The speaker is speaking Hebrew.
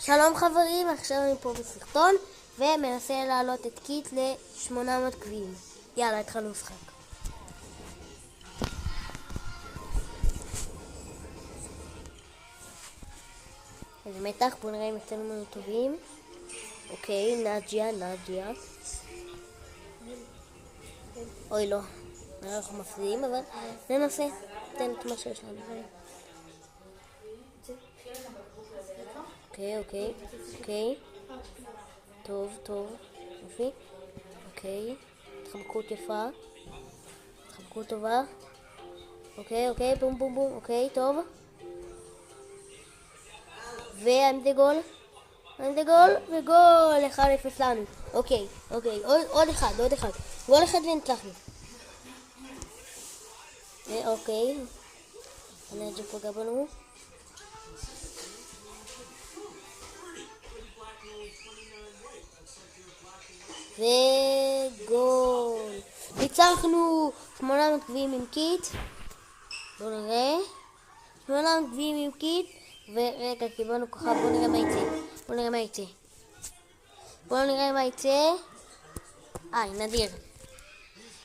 שלום חברים, עכשיו אני פה בסרטון ומנסה להעלות את קיט ל-800 גביעים. יאללה, התחלנו משחק. איזה מתח, בואו נראה אם אצלנו לנו טובים. אוקיי, נג'יה. אוי לא, אנחנו מפסידים, אבל ננסה. תן את מה שיש לנו. אוקיי. טוב. יופי. אוקיי. התחמקות יפה. התחמקות טובה. אוקיי. בום. אוקיי, טוב. ואנדה גול. וגול. 1-0 לנו. אוקיי. עוד אחד. גול אחד וניצחנו. אוקיי. הנג'ה פגע בנו. וגול. ניצחנו 800 גביעים עם קיט. בואו נראה. 800 גביעים עם קיט. ורגע, קיבלנו כוכב. בואו נראה מה יצא. נדיר.